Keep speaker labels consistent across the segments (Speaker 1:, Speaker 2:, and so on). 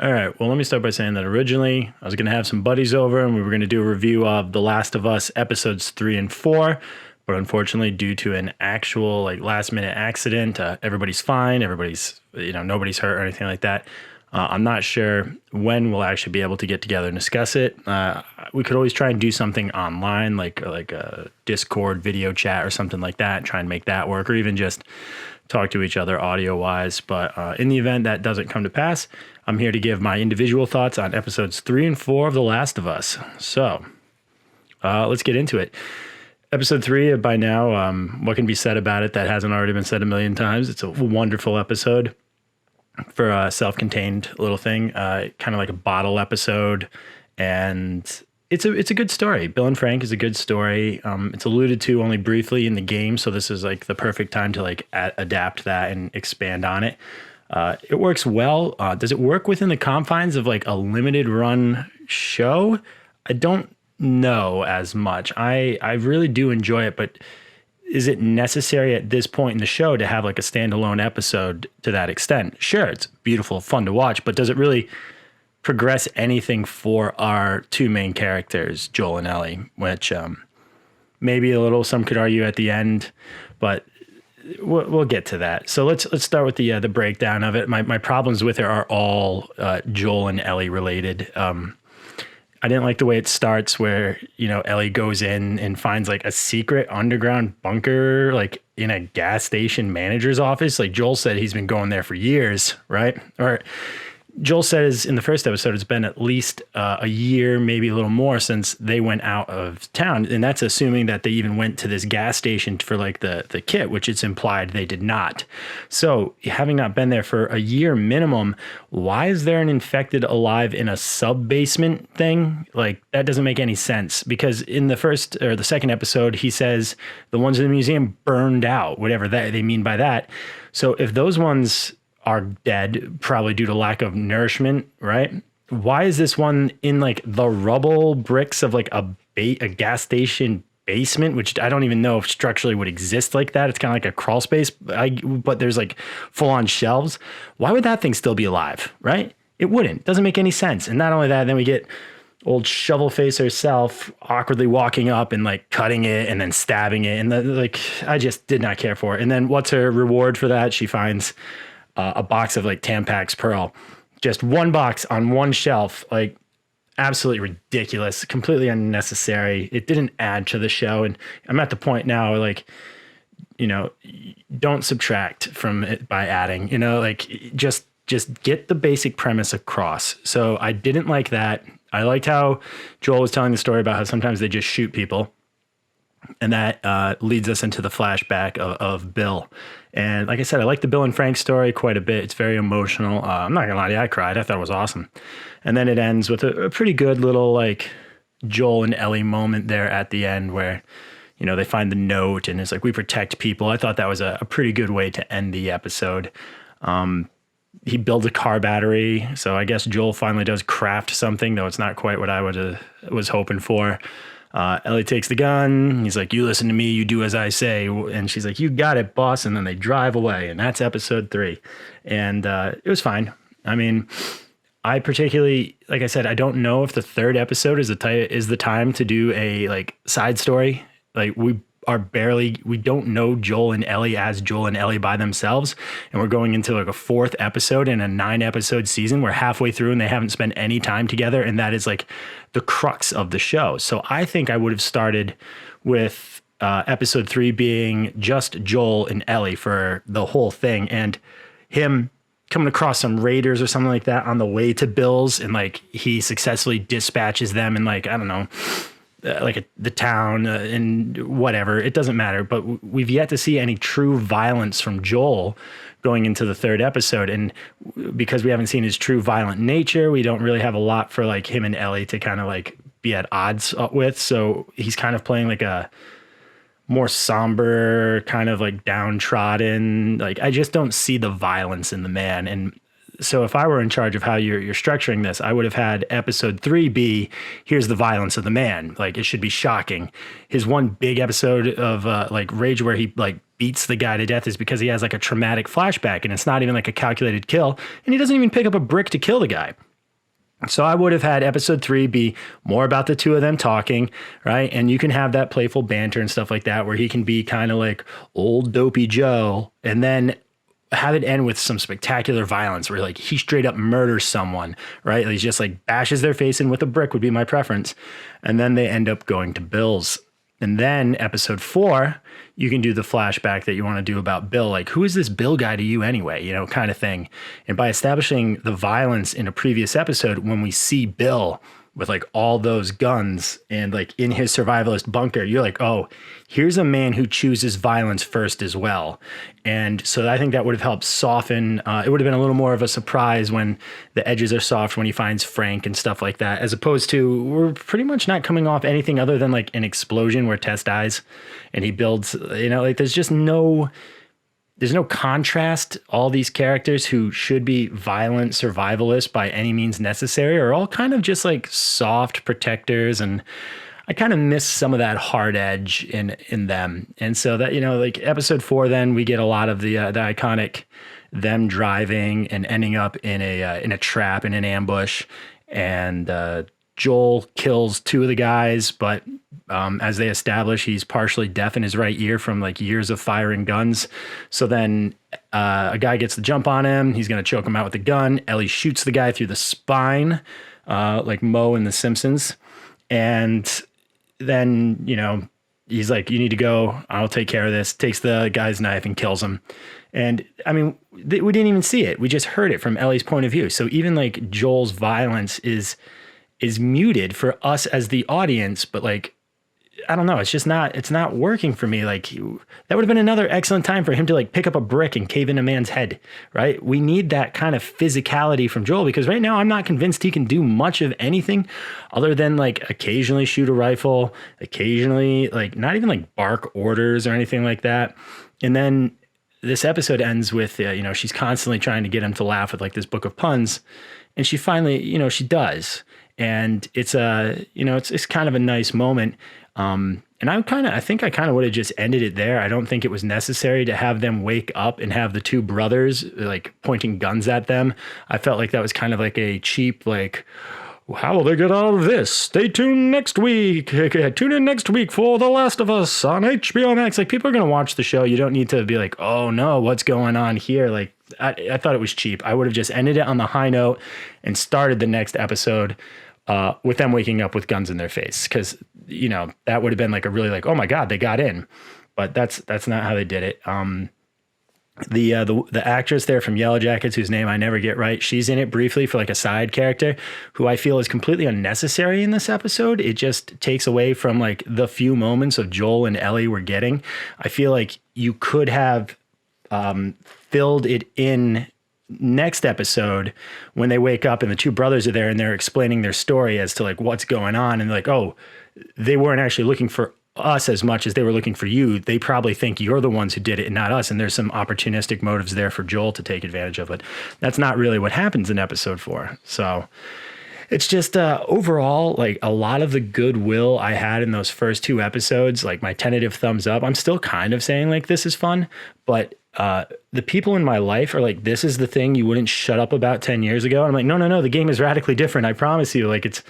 Speaker 1: All right. Well, let me start by saying that originally I was going to have some buddies over and we were going to do a review of The Last of Us episodes 3 and 4. But unfortunately, due to an actual like last minute accident, everybody's fine. Everybody's, nobody's hurt or anything like that. I'm not sure when we'll actually be able to get together and discuss it. We could always try and do something online, like a Discord video chat or something like that, try and make that work, or even just talk to each other audio wise. But in the event that doesn't come to pass, I'm here to give my individual thoughts on episodes 3 and 4 of The Last of Us. So let's get into it. Episode 3, by now, what can be said about it that hasn't already been said a million times? It's a wonderful episode for a self-contained little thing, kind of like a bottle episode. And it's a good story. Bill and Frank is a good story. It's alluded to only briefly in the game, so this is like the perfect time to like adapt that and expand on it. It works well. Does it work within the confines of like a limited run show? I don't know as much. I really do enjoy it, but is it necessary at this point in the show to have like a standalone episode to that extent? Sure, it's beautiful, fun to watch, but does it really progress anything for our two main characters, Joel and Ellie, which maybe a little, some could argue at the end, but we'll get to that. So let's start with the breakdown of it. My problems with it are all Joel and Ellie related. I didn't like the way it starts where, Ellie goes in and finds like a secret underground bunker, like in a gas station manager's office. Like Joel said, he's been going there for years, right? Or Joel says in the first episode, it's been at least a year, maybe a little more since they went out of town. And that's assuming that they even went to this gas station for like the kit, which it's implied they did not. So having not been there for a year minimum, why is there an infected alive in a sub basement thing? Like that doesn't make any sense, because in the first or the second episode, he says the ones in the museum burned out, whatever that they mean by that. So if those ones are dead, probably due to lack of nourishment, right? Why is this one in like the rubble bricks of like a gas station basement, which I don't even know if structurally would exist like that. It's kind of like a crawl space, but there's like full on shelves. Why would that thing still be alive, right? It wouldn't. Doesn't make any sense. And not only that, then we get old shovel face herself awkwardly walking up and like cutting it and then stabbing it. And I just did not care for it. And then what's her reward for that? She finds a box of like Tampax Pearl, just one box on one shelf, like absolutely ridiculous, completely unnecessary. It didn't add to the show. And I'm at the point now, like, don't subtract from it by adding, like just get the basic premise across. So I didn't like that. I liked how Joel was telling the story about how sometimes they just shoot people. And that leads us into the flashback of Bill. And like I said, I like the Bill and Frank story quite a bit. It's very emotional. I'm not gonna lie to you, I cried. I thought it was awesome. And then it ends with a pretty good little like Joel and Ellie moment there at the end where, they find the note and it's like, we protect people. I thought that was a pretty good way to end the episode. He builds a car battery. So I guess Joel finally does craft something, though it's not quite what I was hoping for. Ellie takes the gun. He's like, you listen to me, you do as I say. And she's like, you got it, boss. And then they drive away. And that's episode 3. And it was fine. I mean, I particularly, like I said, I don't know if the third episode is the time to do a like side story. Like we don't know Joel and Ellie as Joel and Ellie by themselves. And we're going into like a 4th episode in a 9-episode season. We're halfway through and they haven't spent any time together. And that is like the crux of the show. So I think I would have started with episode 3 being just Joel and Ellie for the whole thing. And him coming across some raiders or something like that on the way to Bill's. And like he successfully dispatches them and like, I don't know, the town and whatever, it doesn't matter. But we've yet to see any true violence from Joel going into the 3rd episode. And because we haven't seen his true violent nature, we don't really have a lot for like him and Ellie to kind of like be at odds with. So he's kind of playing like a more somber, kind of like downtrodden. Like I just don't see the violence in the man. And so if I were in charge of how you're structuring this, I would have had episode 3 be, here's the violence of the man. Like, it should be shocking. His one big episode of like rage where he like beats the guy to death is because he has like a traumatic flashback, and it's not even like a calculated kill, and he doesn't even pick up a brick to kill the guy. So I would have had episode 3 be more about the two of them talking, right? And you can have that playful banter and stuff like that, where he can be kind of like old dopey Joe, and then have it end with some spectacular violence where like he straight up murders someone, right? He's just like bashes their face in with a brick would be my preference. And then they end up going to Bill's. And then episode 4, you can do the flashback that you want to do about Bill. Like, who is this Bill guy to you anyway? You know, kind of thing. And by establishing the violence in a previous episode, when we see Bill with like all those guns and like in his survivalist bunker, you're like, oh, here's a man who chooses violence first as well. And so I think that would have helped soften. It would have been a little more of a surprise when the edges are soft when he finds Frank and stuff like that, as opposed to we're pretty much not coming off anything other than like an explosion where Tess dies and he builds, you know, like there's no contrast. All these characters who should be violent survivalists by any means necessary are all kind of just like soft protectors, and I kind of miss some of that hard edge in them. And so that, you know, like episode 4, then we get a lot of the iconic them driving and ending up in a trap, in an ambush, and Joel kills 2 of the guys, but as they establish, he's partially deaf in his right ear from like years of firing guns. So then a guy gets the jump on him. He's going to choke him out with a gun. Ellie shoots the guy through the spine, like Moe in The Simpsons. And then, you know, he's like, you need to go. I'll take care of this. Takes the guy's knife and kills him. And I mean, we didn't even see it. We just heard it from Ellie's point of view. So even like Joel's violence is muted for us as the audience, but like, I don't know. It's not working for me. Like, that would have been another excellent time for him to like pick up a brick and cave in a man's head, right? We need that kind of physicality from Joel, because right now I'm not convinced he can do much of anything other than like occasionally shoot a rifle, occasionally like not even like bark orders or anything like that. And then this episode ends with, you know, she's constantly trying to get him to laugh with like this book of puns. And she finally, you know, she does. And it's it's kind of a nice moment. And I think I kind of would have just ended it there. I don't think it was necessary to have them wake up and have the 2 brothers like pointing guns at them. I felt like that was kind of like a cheap, like, how will they get out of this? Stay tuned next week. Tune in next week for The Last of Us on HBO Max. Like, people are going to watch the show. You don't need to be like, oh no, what's going on here? Like, I thought it was cheap. I would have just ended it on the high note and started the next episode with them waking up with guns in their face, because, you know, that would have been like a really like, oh my God, they got in. But that's not how they did it. The actress there from Yellow Jackets, whose name I never get right, she's in it briefly for like a side character who I feel is completely unnecessary in this episode. It just takes away from like the few moments of Joel and Ellie we're getting. I feel like you could have filled it in next episode when they wake up and the 2 brothers are there and they're explaining their story as to like what's going on, and like, oh, they weren't actually looking for us as much as they were looking for you. They probably think you're the ones who did it and not us, and there's some opportunistic motives there for Joel to take advantage of it. That's not really what happens in episode 4. So it's just overall, like, a lot of the goodwill I had in those first 2 episodes, like my tentative thumbs up, I'm still kind of saying like this is fun, but the people in my life are like, this is the thing you wouldn't shut up about 10 years ago. And I'm like, no, the game is radically different. I promise you. Like, it's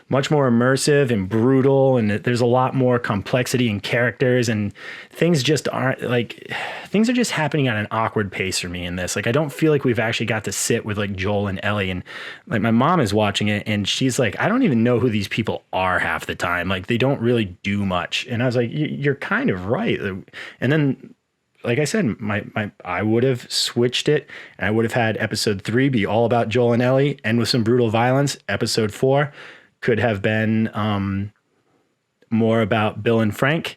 Speaker 1: much more immersive and brutal, and there's a lot more complexity in characters, and things just aren't like, things are just happening at an awkward pace for me in this. Like, I don't feel like we've actually got to sit with like Joel and Ellie, and like my mom is watching it and she's like, I don't even know who these people are half the time. Like, they don't really do much. And I was like, you're kind of right. And then, like I said, I would have switched it, and I would have had episode 3 be all about Joel and Ellie, end with some brutal violence. Episode 4 could have been more about Bill and Frank.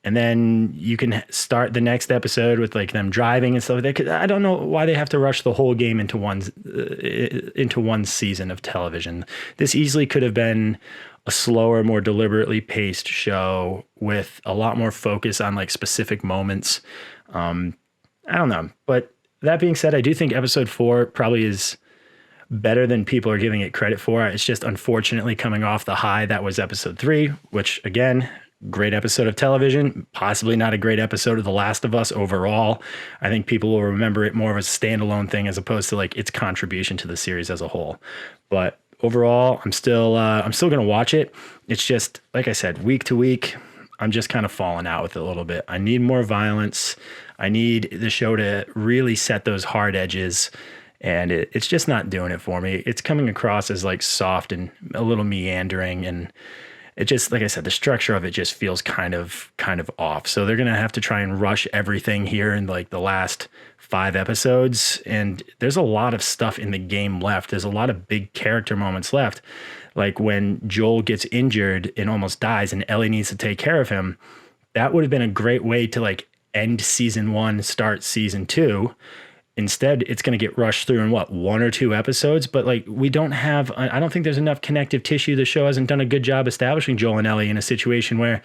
Speaker 1: And then you can start the next episode with like them driving and stuff like that. 'Cause I don't know why they have to rush the whole game into one season of television. This easily could have been a slower, more deliberately paced show with a lot more focus on like specific moments. I don't know, but that being said, I do think episode 4 probably is better than people are giving it credit for. It's just unfortunately coming off the high that was episode 3, which again, great episode of television, possibly not a great episode of The Last of Us overall. I think people will remember it more of a standalone thing as opposed to like its contribution to the series as a whole. But overall, I'm still going to watch it. It's just, like I said, week to week, I'm just kind of falling out with it a little bit. I need more violence. I need the show to really set those hard edges, and it's just not doing it for me. It's coming across as like soft and a little meandering, and it just, like I said, the structure of it just feels kind of off. So they're going to have to try and rush everything here in like the last 5 episodes. And there's a lot of stuff in the game left. There's a lot of big character moments left. Like when Joel gets injured and almost dies and Ellie needs to take care of him. That would have been a great way to like end season 1, start season 2. Instead, it's going to get rushed through in 1 or 2 episodes. But like, I don't think there's enough connective tissue. The show hasn't done a good job establishing Joel and Ellie in a situation where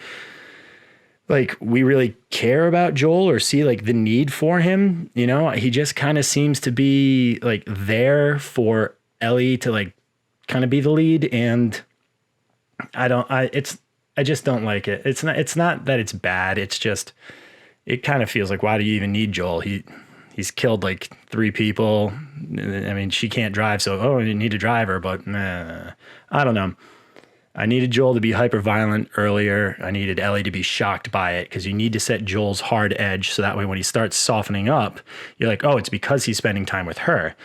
Speaker 1: like we really care about Joel or see like the need for him. You know, he just kind of seems to be like there for Ellie to like kind of be the lead. And I just don't like it. It's not that it's bad. It's just, it kind of feels like, why do you even need Joel? He's killed like 3 people. I mean, she can't drive, so you need a driver, but I don't know. I needed Joel to be hyper violent earlier. I needed Ellie to be shocked by it, because you need to set Joel's hard edge so that way when he starts softening up, you're like, oh, it's because he's spending time with her.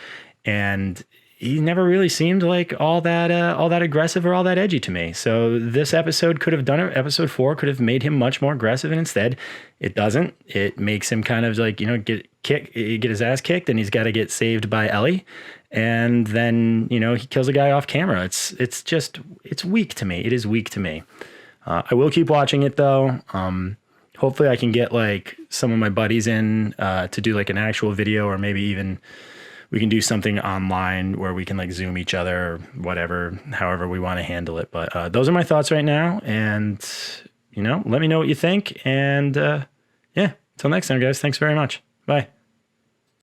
Speaker 1: And he never really seemed like all that aggressive or all that edgy to me. So this episode could have done it. Episode 4 could have made him much more aggressive, and instead it doesn't. It makes him kind of like, get his ass kicked, and he's got to get saved by Ellie. And then, he kills a guy off camera. It's weak to me. It is weak to me. I will keep watching it though. Hopefully I can get like some of my buddies in to do like an actual video, or maybe even we can do something online where we can like Zoom each other or whatever, however we want to handle it. But those are my thoughts right now. And, let me know what you think. And yeah, until next time, guys. Thanks very much. Bye.